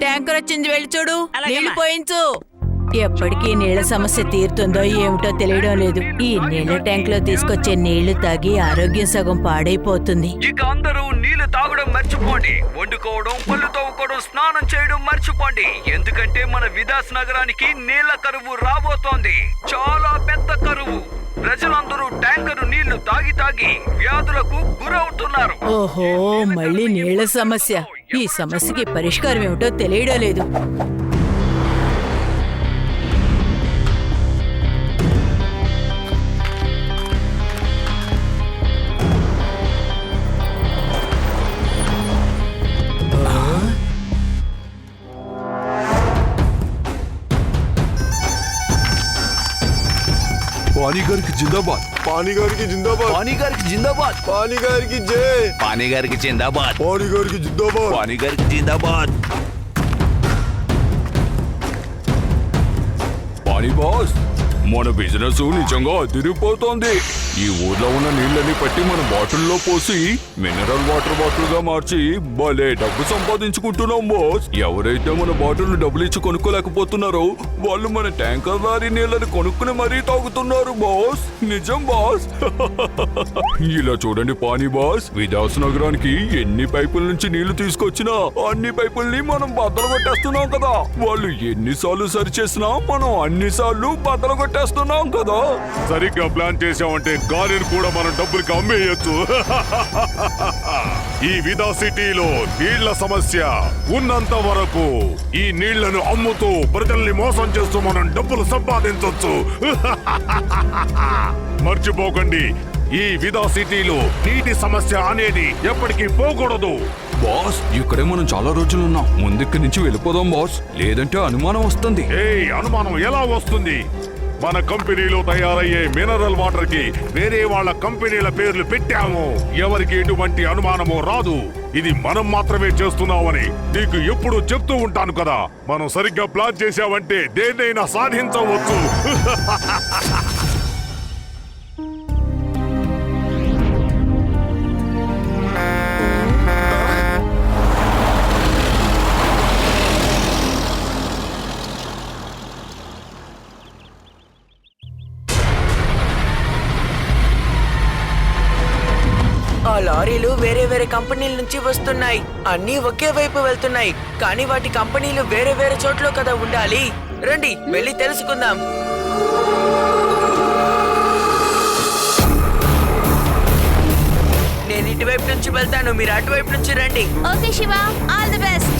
Tanker వచ్చింది, వెళ్ళి చూడు, నీళ్లు పోయించు. ఎప్పటికీ నీళ్ల సమస్య తీరుతుందో ఏమిటో తెలియడం లేదు. ఈ నీళ్ల ట్యాంక్ లో తీసుకొచ్చే నీళ్లు తాగి ఆరోగ్యం సగం పాడైపోతుంది. ఇక అందరూ నీళ్లు తాగడం మర్చిపోండి, వండుకోవడం, పళ్ళు తవ్వుకోవడం, స్నానం చేయడం మర్చిపోండి. ఎందుకంటే మన విదాస్ నగరానికి నీళ్ల కరువు రాబోతోంది, చాలా పెద్ద కరువు. ప్రజలందరూ ట్యాంకరు నీళ్లు తాగి తాగి వ్యాధులకు గురవుతున్నారు. ఓహో, మళ్ళీ నీళ్ల సమస్య. ఈ సమస్యకి పరిష్కారం ఏమిటో తెలియడం లేదు. पानी घर की जिंदाबाद, पानी घर की जिंदाबाद, पानी घर की जिंदाबाद, पानी घर की जय, पानी घर की जिंदाबाद, पानी घर की जिंदाबाद, पानी घर की जिंदाबाद। पानी बॉस మన బిజినెస్ నిజంగా అదిరిపోతోంది. ఈ ఊర్లో ఉన్న నీళ్ళని పట్టి మన బాటిల్లో పోసి మినరల్ వాటర్ బాటిల్ గా మార్చి భలే డబ్బు సంపాదించుకుంటున్నాం బాస్. ఎవరైతే మన బాటిల్ డబ్బులు ఇచ్చి కొనుక్కోలేకపోతున్నారో వాళ్ళు మన ట్యాంకర్ లారీ నీళ్ళని కొనుక్కుని మరీ తాగుతున్నారు బాస్. నిజం బాస్. ఇలా చూడండి పానీ బాస్, విదాస్ నగరానికి ఎన్ని పైపుల నుంచి నీళ్లు తీసుకొచ్చినా అన్ని పైపుల్ని మనం బద్దలు కొట్టేస్తున్నాం కదా. వాళ్ళు ఎన్నిసార్లు సరి చేసినా మనం అన్నిసార్లు బద్దలు కొట్టేస్తున్నాం కదా. సరిగ్గా ప్లాన్ చేసామంటే గాలిని కూడా మనం డబ్బులకి అమ్మేయచ్చు. ఈ విదా సిటీలో నీళ్ల సమస్య ఉన్నంత వరకు ఈ నీళ్లను అమ్ముతూ ప్రజల్ని మోసం చేస్తూ మనం డబ్బులు సంపాదించవచ్చు. మర్చిపోకండి, ఈ విదా సిటీలో నీటి సమస్య అనేది ఎప్పటికీ పోకూడదు. బాస్ ఇక్కడే మనం చాలా రోజులు ఉన్నాం, ముందుక్కడి నుంచి వెళ్ళిపోదాం బాస్, లేదంటే అనుమానం వస్తుంది. అనుమానం ఎలా వస్తుంది? మన కంపెనీలో తయారయ్యే మినరల్ వాటర్ కి వేరే వాళ్ళ కంపెనీల పేర్లు పెట్టాము. ఎవరికి ఎటువంటి అనుమానమో రాదు. ఇది మనం మాత్రమే చేస్తున్నామని నీకు ఎప్పుడు చెప్తూ ఉంటాను కదా. మనం సరిగ్గా ప్లాన్ చేసామంటే దేన్నైనా సాధించవచ్చు. ఆ లారీలు వేరే వేరే కంపెనీల నుంచి వస్తున్నాయి. అన్నీ ఒకే వైపు వెళ్తున్నాయి, కానీ వాటి కంపెనీలు వేరే వేరే చోట్ల కదా ఉండాలి. రండి వెళ్ళి తెలుసుకుందాం. నేను ఇటువైపు నుంచి వెళ్తాను, మీరు అటువైపు నుంచి రండి. Okay Shiva, all the best.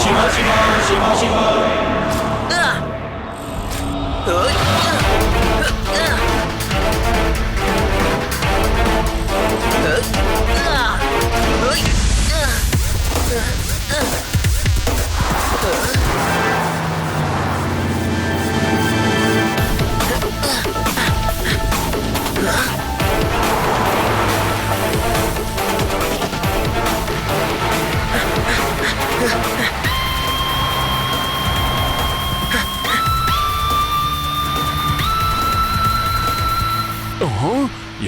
Shiva Shiva Shiva Shiva.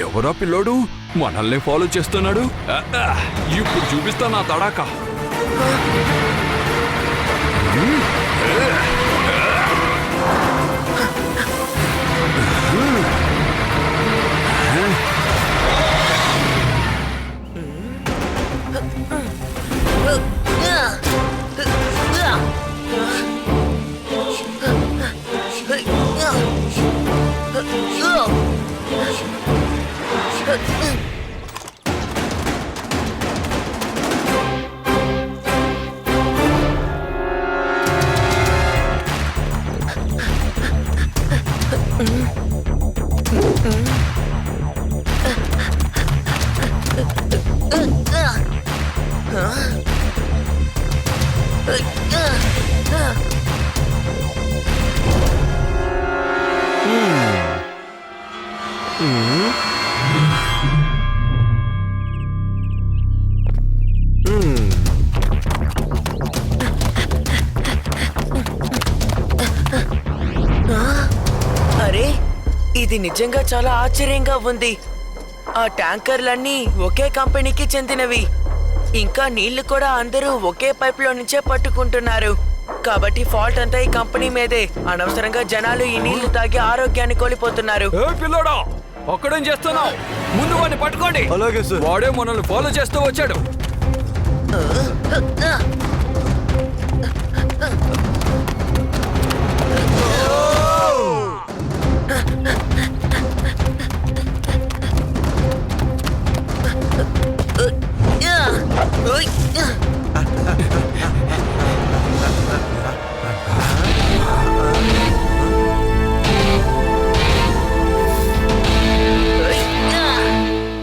ఎవరా పిల్లోడు మనల్ని ఫాలో చేస్తున్నాడు? ఇప్పుడు చూపిస్తా నా తడాకా. ఇది నిజంగా చాలా ఆశ్చర్యంగా ఉంది. ఆ ట్యాంకర్లన్నీ ఒకే కంపెనీకి చెందినవి. ఇంకా నీళ్లు కూడా అందరూ ఒకే పైప్ లో నుంచే పట్టుకుంటున్నారు. కాబట్టి ఫాల్ట్ అంతా ఈ కంపెనీ మీదే. అనవసరంగా జనాలు ఈ నీళ్లు తాగి ఆరోగ్యాన్ని కోల్పోతున్నారు. ఏ పిల్లోడా, అక్కడేం చేస్తున్నావు? ముందు వాడిని పట్టుకోండి. అలాగే సార్. వాడే మనల్ని ఫాలో చేస్తూ వచ్చాడు.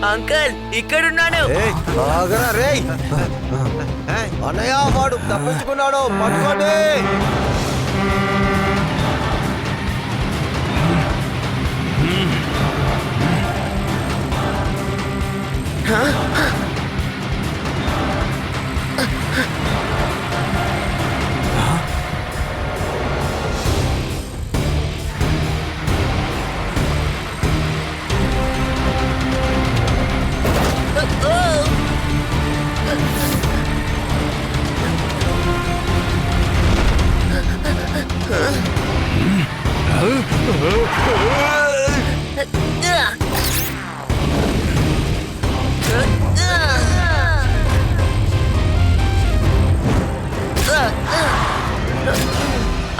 అంకల్, ఇక్కడున్నాను. ఆగరా రేయ్. అన్నయ్య వాడు తప్పించుకున్నాడు, పట్టుకోండి.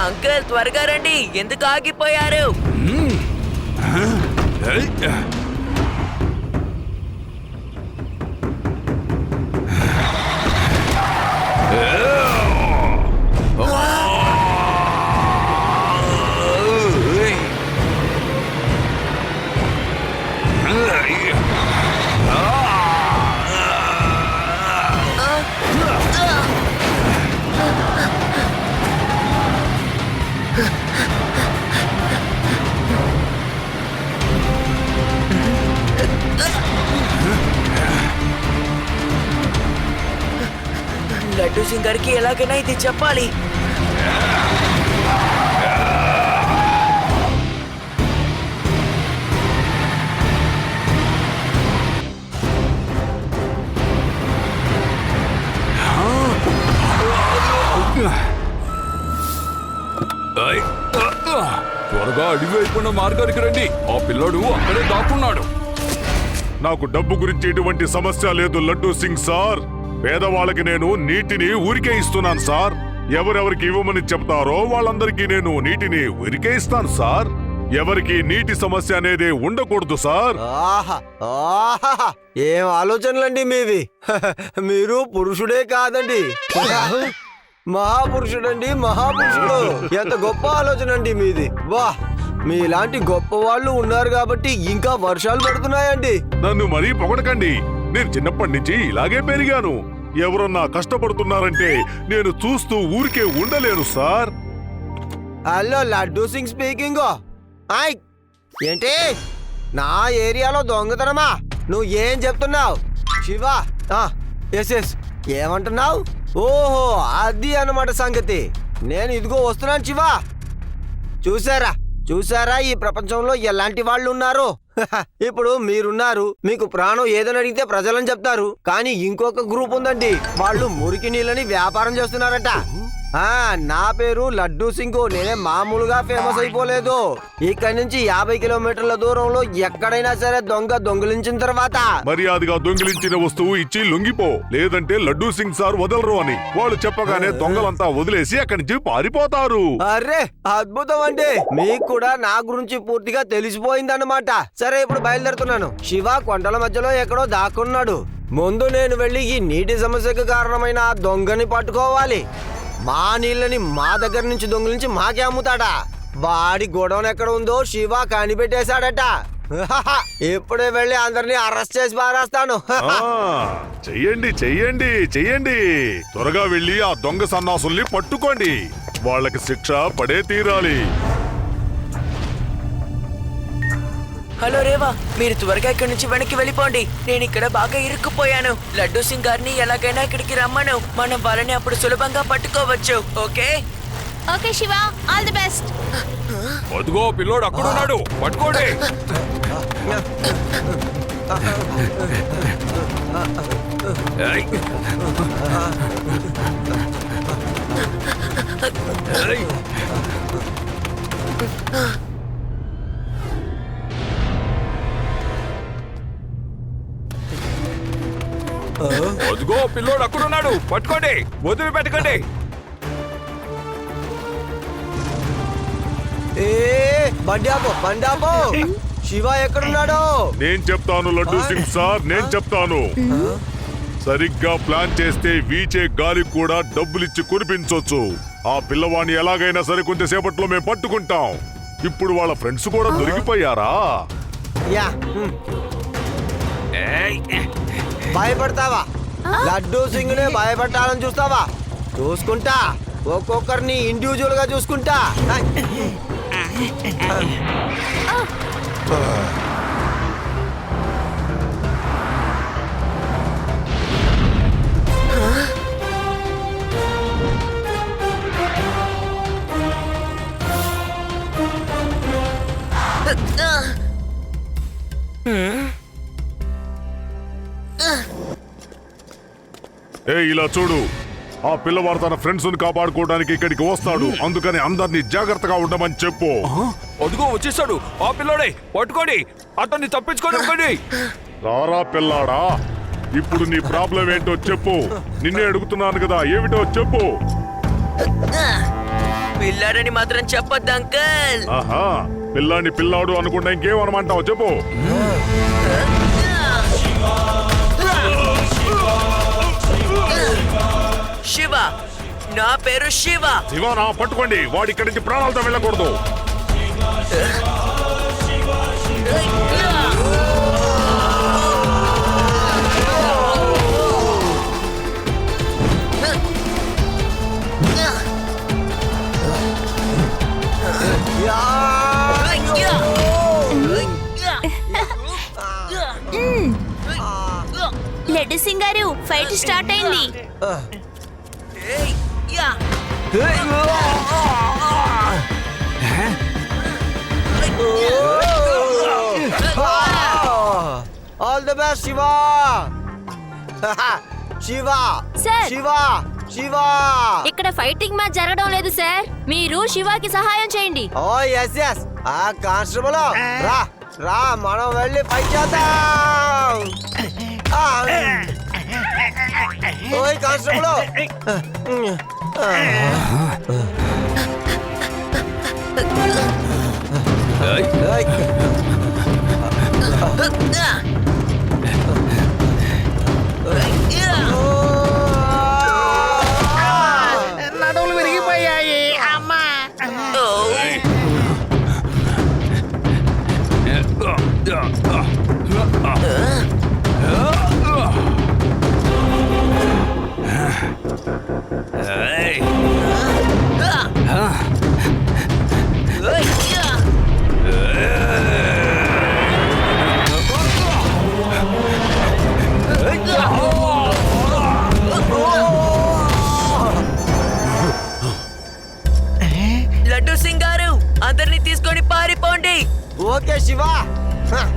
అంకల్, త్వరగా రండి. ఎందుకు ఆగిపోయారు? లడ్డూ సింగ్ గారికి ఎలాగైనా ఇది చెప్పాలి. త్వరగా అడిగి వైపున్న మార్గానికి రండి. ఆ పిల్లడు అక్కడే దాక్కున్నాడు. నాకు డబ్బు గురించి ఎటువంటి సమస్య లేదు లడ్డూ సింగ్ సార్. పేదవాళ్ళకి నేను నీటిని ఊరికే ఇస్తున్నాను సార్. ఎవరెవరికి ఇవ్వమని చెప్తారో వాళ్ళందరికీ నేను నీటిని ఊరికే ఇస్తాను సార్. ఎవరికి నీటి సమస్య అనేది ఉండకూడదు సార్. ఆహా ఆహా, ఏం ఆలోచనలండి మీవి. మీరు పురుషుడే కాదండి, మహాపురుషుడండి, మహాపురుషుడు. ఎంత గొప్ప ఆలోచన అండి మీది. వా, మీలాంటి గొప్ప వాళ్ళు ఉన్నారు కాబట్టి ఇంకా వర్షాలు పడుతున్నాయండి. నన్ను మరీ పొగడకండి. నేను చిన్నప్పటి నుంచి ఇలాగే పెరిగాను. ఎవరన్నా కష్టపడుతున్నారంటే నేను చూస్తూ ఊరికే ఉండలేను sir. Hello, Laddu Singh speaking. ఆయ్, ఏంటి నా ఏరియాలో దొంగతనమా? నువ్వు ఏం చెప్తున్నావు? శివ, ఎస్ ఎస్, ఏమంటున్నావు? ఓహో, అది అన్నమాట సంగతి. నేను ఇదిగో వస్తున్నాను శివ. చూసారా ఈ ప్రపంచంలో ఎలాంటి వాళ్ళు ఉన్నారు? ఇప్పుడు మీరున్నారు. మీకు ప్రాణం ఏదని అడిగితే ప్రజలని చెప్తారు. కానీ ఇంకొక గ్రూప్ ఉందండి, వాళ్ళు మురికి నీళ్ళని వ్యాపారం చేస్తున్నారట. నా పేరు లడ్డూ సింగ్. నేనే మామూలుగా ఫేమస్ అయిపోలేదు. ఇక్కడి నుంచి 50 కిలోమీటర్ల దూరంలో ఎక్కడైనా సరే దొంగిలించిన తర్వాత మర్యాదగా దొంగిలించిన వస్తువు ఇచ్చి లొంగిపో, లేదంటే లడ్డూ సింగ్ సార్ వదలరు అని వాళ్ళు చెప్పగానే దొంగలంతా వదిలేసి అక్కడి నుంచి పారిపోతారు. అరే, అద్భుతం అండి. మీకు కూడా నా గురించి పూర్తిగా తెలిసిపోయిందన్నమాట. సరే, ఇప్పుడు బయలుదేరుతున్నాను. శివ కొండల మధ్యలో ఎక్కడో దాక్కున్నాడు. ముందు నేను వెళ్ళి ఈ నీటి సమస్యకు కారణమైన ఆ దొంగని పట్టుకోవాలి. మా నీళ్ళని మా దగ్గర నుంచి దొంగిలించి మాకే అమ్ముతాడా? వాడి గొడవన్ ఎక్కడ ఉందో శివ కనిపెట్టేశాడట. ఇప్పుడే వెళ్ళి అందరినీ అరెస్ట్ చేసి పారేస్తాను. చెయ్యండి చెయ్యండి చెయ్యండి. త్వరగా వెళ్ళి ఆ దొంగ సన్నాసుల్ని పట్టుకోండి. వాళ్ళకి శిక్ష పడే తీరాలి. హలో రేవా, మీరు త్వరగా ఇక్కడి నుంచి వెనక్కి వెళ్ళిపోండి. నేను ఇక్కడ బాగా ఇరుక్కుపోయాను. లడ్డూ సింగ్ గారిని ఎలాగైనా ఇక్కడికి రమ్మను. మనం వాళ్ళని అప్పుడు సులభంగా పట్టుకోవచ్చు. Okay? Okay Shiva all the best. అదిగో పిల్లోడు అక్కడున్నాడు, పట్టుకోండి. ఏయ్. ఏయ్. అదిగో పిల్లోడు అక్కడున్నాడు, పట్టుకోండి, వదిలిపెట్టకండి. ఏ బండి ఆపు, బండి ఆపు. శివ ఎక్కడున్నాడు? నేను చెప్తాను లడ్డూ సింగ్ సార్, నేను చెప్తాను. సరిగ్గా ప్లాన్ చేస్తే వీచే గాలి కూడా డబ్బులిచ్చి కురిపించొచ్చు. ఆ పిల్లవాడిని ఎలాగైనా సరే కొంచెంసేపట్లో మేము పట్టుకుంటాం. ఇప్పుడు వాళ్ళ ఫ్రెండ్స్ కూడా దొరికిపోయారా? యా ఏయ్. భయపడతావా? లడ్డూ సింగ్ నే భయపట్టాలని చూస్తావా? చూసుకుంటా, ఒక్కొక్కరిని ఇండివిజువల్ గా చూసుకుంటా. ఏ ఇలా చూడు, ఆ పిల్లవాడు తన ఫ్రెండ్స్ ని కాపాడుకోవడానికి ఇక్కడికి వస్తాడు. అందుకని అందరినీ జాగ్రత్తగా ఉండమని చెప్పు. అదిగో వచ్చేసాడు ఆ పిల్లోడే, పట్టుకోండి, అతన్ని తప్పించుకోనివ్వండి. రారా పిల్లాడా, ఇప్పుడు నీ ప్రాబ్లం ఏంటో చెప్పు. నిన్నే అడుగుతున్నాను కదా, ఏమిటో చెప్పు. పిల్లాడని మాత్రం చెప్పొద్దు అంకల్. ఆహా, పిల్లాడిని పిల్లాడు అనుకుంటా ఇంకేమనమంటావు చెప్పు. శివ, నా పేరు శివ. శివనా, పట్టుకోండి, వాడి ఇక్కడి నుంచి ప్రాణాలతో వెళ్ళకూడదు. లడ్డు సింగ్ గారు ఫైట్ స్టార్ట్ అయింది. All the best Shiva. Shiva sir. Shiva Shiva. ఇక్కడ ఫైటింగ్ మ్యాచ్ జరగడం లేదు సార్, మీరు శివాకి సహాయం చేయండి. ఓ ఎస్ ఎస్. ఆ కానిస్టేబుల్ రా రా, మనం వెళ్ళి ఫైట్ చేద్దాం. ఓయ్ కానిస్టేబుల్. నడువులు విరిగిపోయాయి అమ్మా. ఏయ్. లడ్డు సింగ్ గారు, అందరినీ తీసుకొని పారిపోండి. ఓకే శివ. సార్,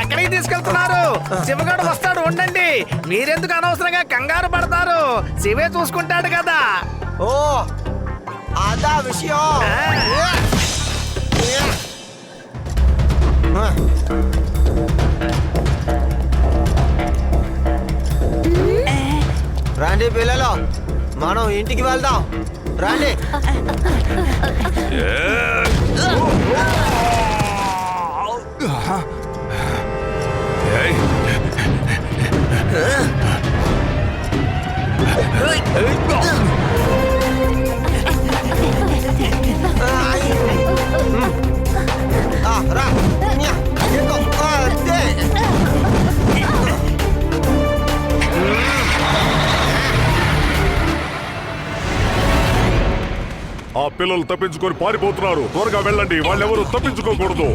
ఎక్కడికి తీసుకెళ్తున్నారు? శివగాడు వస్తాడు, ఉండండి. మీరెందుకు అనవసరంగా కంగారు పడతారు? శివే చూసుకుంటాడు కదా. ఓ అదా విషయం. రండి పిల్లలు, మనం ఇంటికి వెళ్దాం. రండి. ఏయ్. రా. ఎక్కు. అదే. ఆ పిల్లలు తప్పించుకొని పారిపోతున్నారు. త్వరగా వెళ్ళండి, వాళ్ళెవరూ తప్పించుకోకూడదు.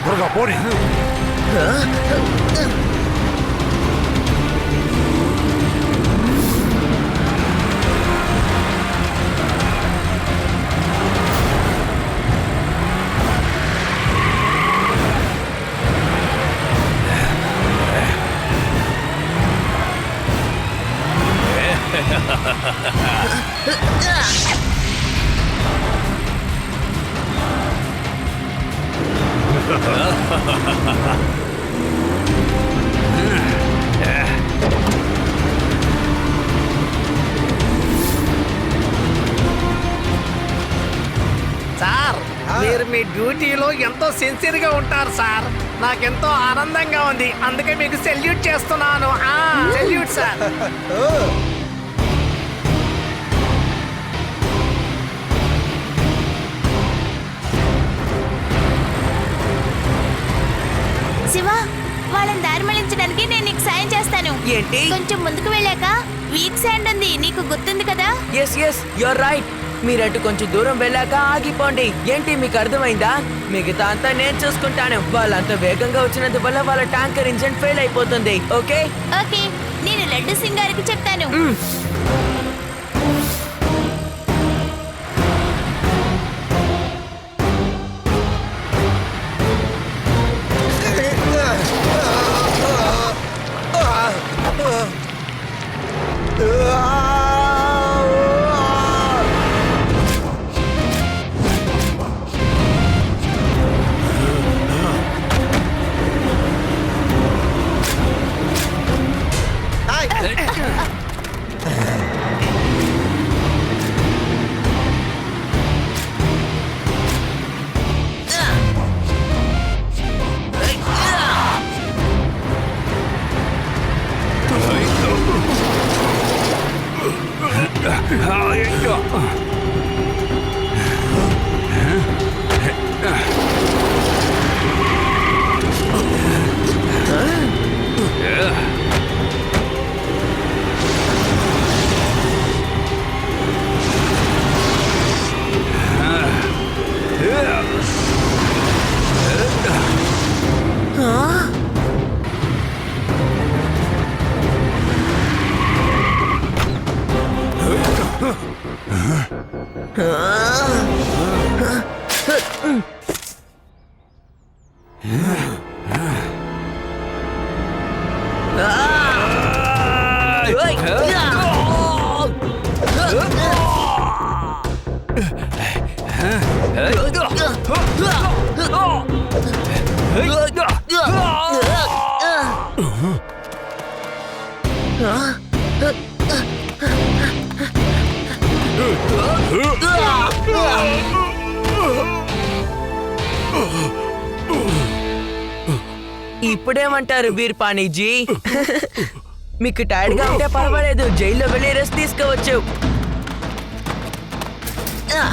త్వరగా పోనీ. సార్ మీరు మీ డ్యూటీలో ఎంతో సిన్సియర్ గా ఉంటారు సార్. నాకెంతో ఆనందంగా ఉంది, అందుకే మీకు సెల్యూట్ చేస్తున్నాను. Salute sir. శివ, వాళ్ళని దారి మళ్లించడానికి నేను నీకు సాయం చేస్తాను. ఏంటి? కొంచెం ముందుకు వెళ్ళాక వీక్ శాండ్ ఉంది, నీకు గుర్తుంది కదా? Yes yes you're right. మీరటు కొంచెం దూరం వెళ్ళాక ఆగిపోండి. ఏంటి మీకు అర్థమైందా? మిగతా అంతా నేను చూసుకుంటాను. వాళ్ళంత వేగంగా వచ్చినందువల్ల వాళ్ళ ట్యాంకర్ ఇంజిన్ ఫెయిల్ అయిపోతుంది. ఓకే ఓకే, నేను లడ్డు సింగ్ గారికి చెప్తాను. ఇప్పుడేమంటారు వీర్పాణిజీ? మీకు టైర్డ్ గా ఉంటే పర్వాలేదు, జైల్లో వెళ్ళి రెస్ట్ తీసుకోవచ్చు. Yeah.